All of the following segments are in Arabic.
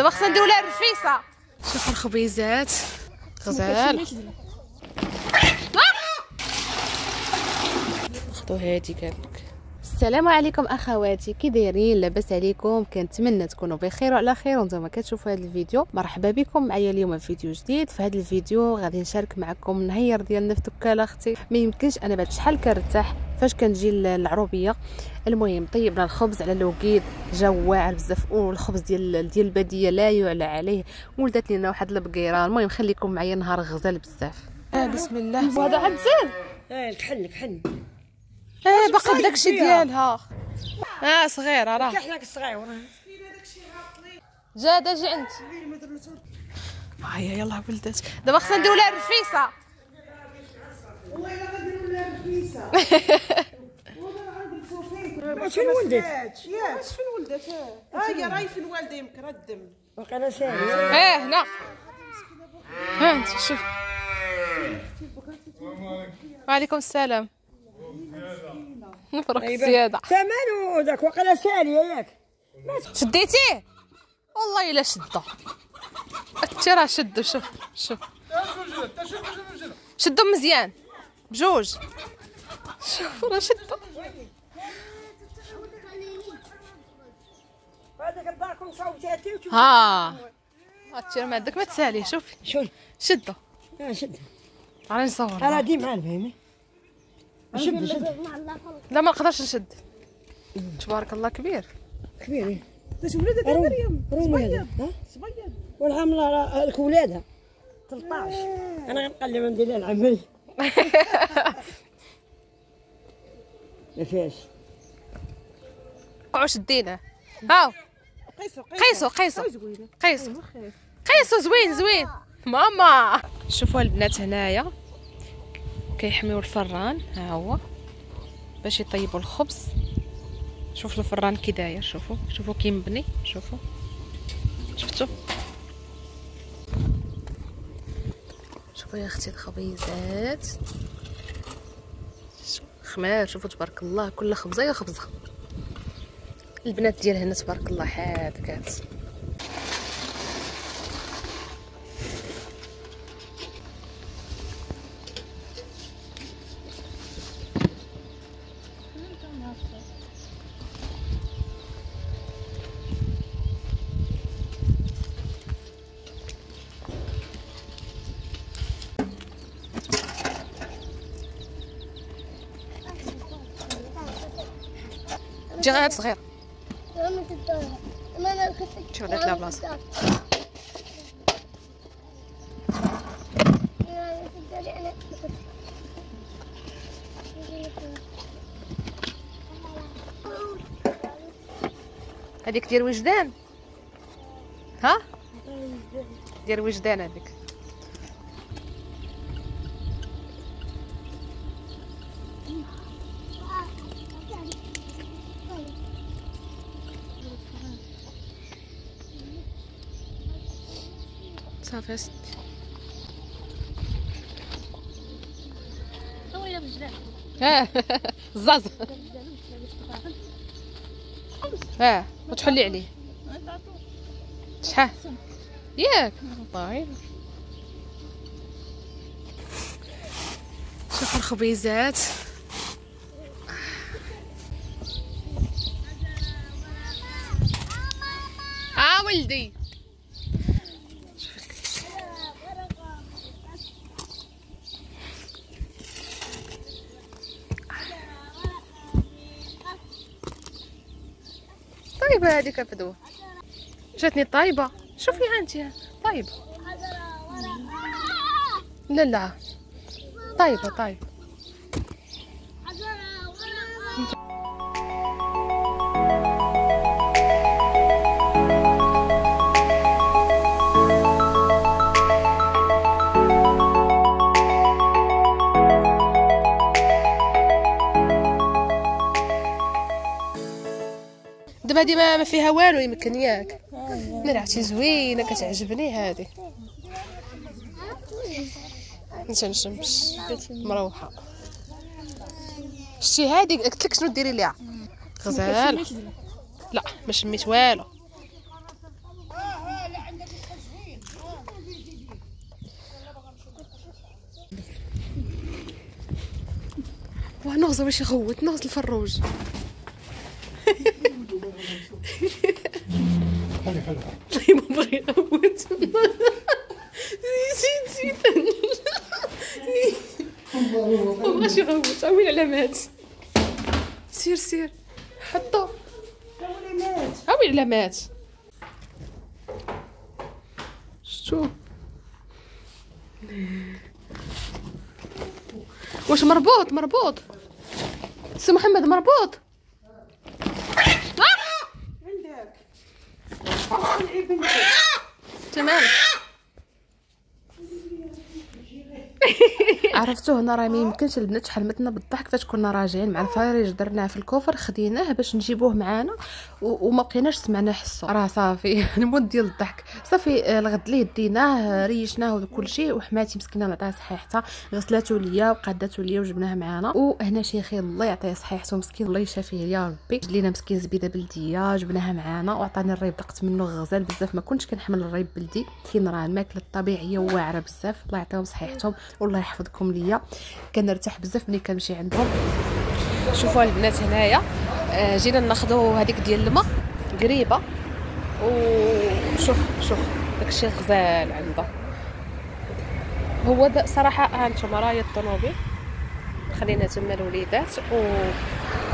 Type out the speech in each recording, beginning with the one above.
دابا خصنا نديرو لها الرفيسه. شوفوا الخبيزات غزال. خذوا هادي قالك. السلام عليكم اخواتي، كي دايرين؟ لاباس عليكم؟ كنتمنى تكونوا بخير وعلى خير وانتم كتشوفوا هذا الفيديو. مرحبا بكم معايا اليوم في فيديو جديد. في هذا الفيديو غادي نشارك معكم النهير ديالنا في دكاله اختي. ما يمكنش انا بعد شحال كنرتاح فاش كنجي للعروبيه. المهم طيبنا الخبز على لوكيد، جا واعر بزاف، والخبز ديال الباديه لا يعلى عليه. ولدت لينا واحد البقيره. المهم خليكم معايا، نهار غزال بزاف. بسم الله. وهذا عاد زين. الكحل باقي بداكشي ديالها. صغيره راه كحلك الصغير جا عند. هيا يلاه ولدات. دابا خصنا نديرو لها الرفيسه. والله الا غنديروا لها الرفيسه. فين ولدت؟ ياك فين ولدت؟ هي راهي فين والده يمكن الدم. وقيلا سالي. هنا. انت شوف. وعليكم السلام. نفرك زياده. ثمنو داك وقيلا سالي ياك. شديتيه؟ والله الا شده. انتي راه شدو. شوف شدو مزيان بجوج. شوف راه شدو. هذاك الداركم صوتاتي وشوف. هاتي ما عندك ما تساليه. شوفي شد. شدو. شد. راني نصور. انا ديما فهمي. شد. لا ما نقدرش نشد. تبارك الله كبير. كبير. باش ولادها مريم صبيان. صبيان والعامله لك ولادها 13. انا غنقلب ندير لها العمل. ما فيهاش. شديناه. هاو قيسو زوين ماما. شوفوا البنات هنايا كيحميو الفران. ها هو باش يطيبوا الخبز. شوف الفران كي داير. شوفوا كي مبني. شفتوا يا اختي الخبيزات خمار. شوفوا تبارك الله كل خبزه يا خبزه. البنات ديال هنا تبارك الله حادقات. جي غير صغير. شوف ولات لا بلاصه. هذيك ديال وجدان. ديال وجدان هذيك. صافي ستي. الزاز. وتحلي عليه شحال ياك. طيب شوفوا الخبيزات. ولدي طيبة هذيك الفدوة. جاتني طيبة. شوفي انتي طيبة. لا طيبة. دابا هادي ما فيها والو يمكن ياك. نرعتي زوينه كتعجبني هادي. نشمش مروحه. شتي هادي قلت لك شنو ديري ليها غزال. لا ما شميت والو. واه نغزه باش يغوت نغز الفروج. خلي خلي والله ما بغي يغوت. زيد ما بغاش يغوت. وين العلامات؟ سير سير حطو. وين العلامات؟ شتو واش مربوط سي محمد مربوط. عندك تمام. عرفتوا هنا راه ما يمكنش البنات حلمتنا بالضحك فاش كنا راجعين مع الفريج درناه في الكوفر خديناه باش نجيبوه معانا وما بقيناش سمعنا حسه راه صافي نموت ديال الضحك صافي. الغد ليه ديناه ريشناه وكل شيء وحماتي مسكينه نعطيها صحيحتها غسلاتو ليا وقاداتو ليا وجبناه معانا. وهنا شيخي الله يعطيه صحيحته مسكين الله يشافيه يا ربي. جاب لينا مسكين زبيده بلديه جبناها معانا وعطاني الريب دقت منه غزال بزاف ما كنتش كنحمل الريب بلدي كاين راه الماكله الطبيعيه واعره بزاف الله يعطيهم صحيحتهم والله يحفظكم ليا. كنرتاح بزاف ملي كنمشي عندهم. شوفوا البنات هنايا جينا ناخذوا هذيك ديال الماء قريبه وشوف داكشي غزال عنده هو صراحه. هانتوما راهي الطوموبيل خلينا تما الوليدات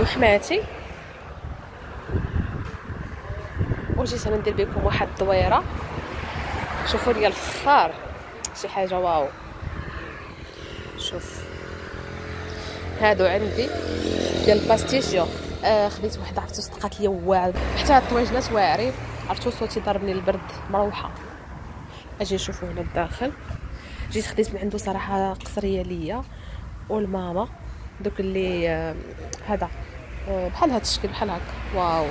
وحماتي وجيت انا ندير بكم واحد الدويره. شوفوا لي الفخار شي حاجه واو. شوف هادو عندي ديال الباستيجيو خديت وحده عرفتو صدقات ليا واعر حتى هاد الطواجنات واعرين عرفتو صوتي ضربني البرد مروحه. اجي نشوفوا هنا الداخل جيت خديت من عنده صراحه قصريه ليا والماما دوك اللي هذا بحال هاد الشكل بحال هكا واو.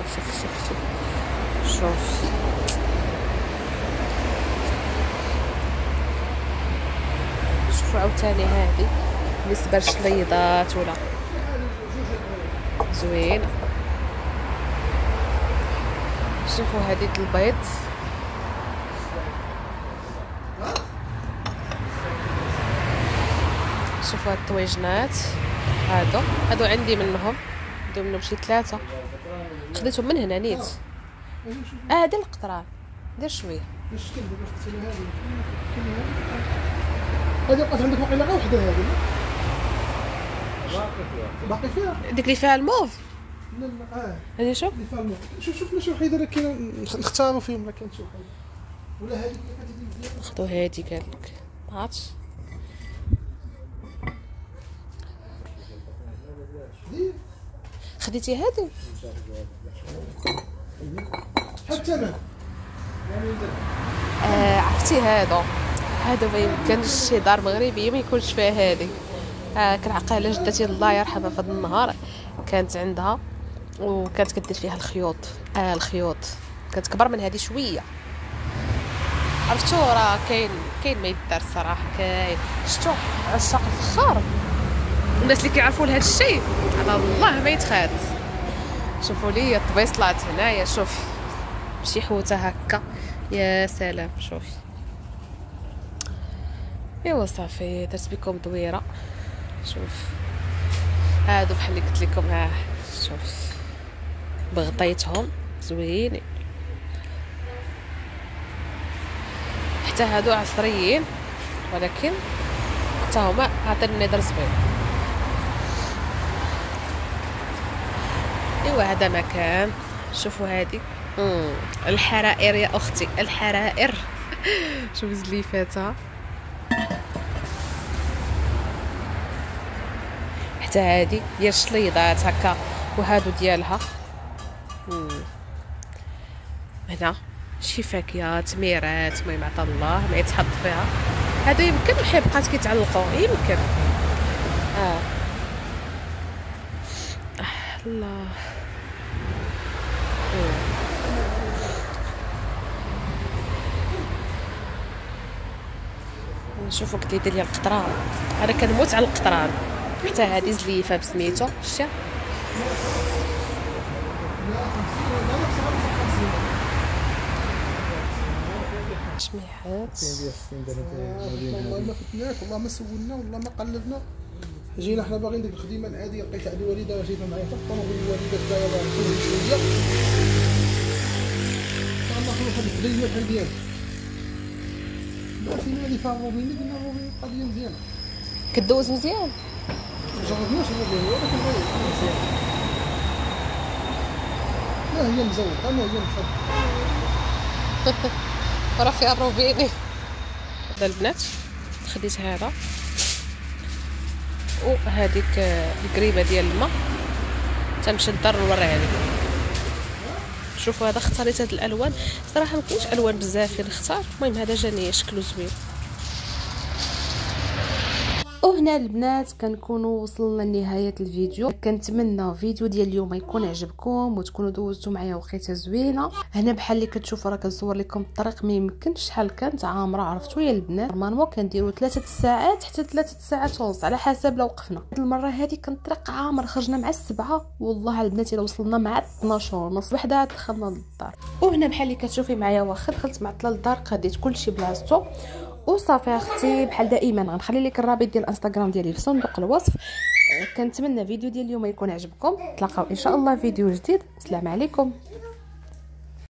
شوف شوفوا عاوتاني هادي بالنسبه للشليضات ولا زوين. شوفوا هادي د البيض شوفوا هاد الطويجنات هادو عندي منهم شي 3 خديتهم من هنا نيت. هادي القطران دير شويه هذه بقات عندك واقيلا غير وحده هذه باقي فيها ديك اللي فيها الموف. لا هادي شوف اللي فيها الموف. شوف شي وحيده راه كاينه نختاروا فيهم راه كاين شي وحيده ولا هذيك اللي كتجي مزيان. خدو هادي قالك ما عرفتش خديتي هادي حتى انا عرفتي هادو ما يمكنش شي دار مغربيه ما يكونش فيها هادي. كنعقل على جدتي الله يرحمها في هذا النهار كانت عندها وكانت كدير فيها الخيوط كانت كبر من هذه شويه. عرفتو راه كاين ما يدار الصراحه كاين. شفتو عشاق الفخار الناس اللي كيعرفوا لهذا الشيء على الله ما يتخاد. شوفوا لي الطبيصلات هنايا شوف شي حوته هكا يا سلام. شوفي ايوا صافي درت بكم دويره. شوف هادو بحال اللي قلت لكم ها شوف بغطيتهم زوينين حتى هادو عصريين ولكن حتى هما عاطين النظر زوين. ايوا هذا مكان. شوفوا هادي الحرائر يا اختي الحرائر. شوف زليفاتها حتى هادي ديال الشليضات هكا وهادو ديالها. هنا شي فاكهه تميرات المهم عطا الله ما يتحط فيها. هادو يمكن الحبقات كيتعلقوا يمكن الله. نشوفوا كي داير ليا القطران انا كنموت على القطران. حتى هذه زليفه بسميتو شتي شميحات والله ما فتناك والله ما سولنا والله ما قلبنا جينا حنا باغيين ديك الخدمه العاديه، لقيت عند الوالده جينا معايا حتى الطوموبيل الوالده دابا باغي شويه غناخذ واحد البدايه بحال ديالها. فينا اللي فيها الروبيني قلنا الروبيني قضيه مزيانه كدوز مزيان. جربناش الروبيني ولكن غير مزيان. لا هي مزوقه، انا هي مخدمه راه فيها الروبيني. هذا البنات خديت هذا وهذيك القريبه ديال الماء تمشي للدار نوريها لكم. شوفوا هذا اختاريت هاد الالوان صراحه ما كاينش الوان بزاف نختار، المهم هذا جاني شكله زوين. وهنا البنات كنكونوا وصلنا لنهايه الفيديو. كنتمنى الفيديو ديال اليوم يكون عجبكم وتكونوا دوزتوا معايا وقيته زوينه. هنا بحال اللي كتشوفوا راه كنصور لكم الطريق ما يمكنش شحال كانت عامره، عرفتوا يا البنات نورمالمون كنديروا 3 ساعات حتى 3 ساعات ونص على حسب لو وقفنا. هاد المره هذه كان الطريق عامر، خرجنا مع 7 والله البنات الا وصلنا مع 12 ونص وحده دخلنا للدار. وهنا بحال اللي كتشوفي معايا واخا دخلت معطله للدار قديت كلشي بلاصتو وصافي اختي. بحال دائما غنخلي لك الرابط ديال الانستغرام ديالي في صندوق الوصف. كنتمنى الفيديو ديال اليوم يكون عجبكم. نتلاقاو ان شاء الله فيديو جديد. السلام عليكم.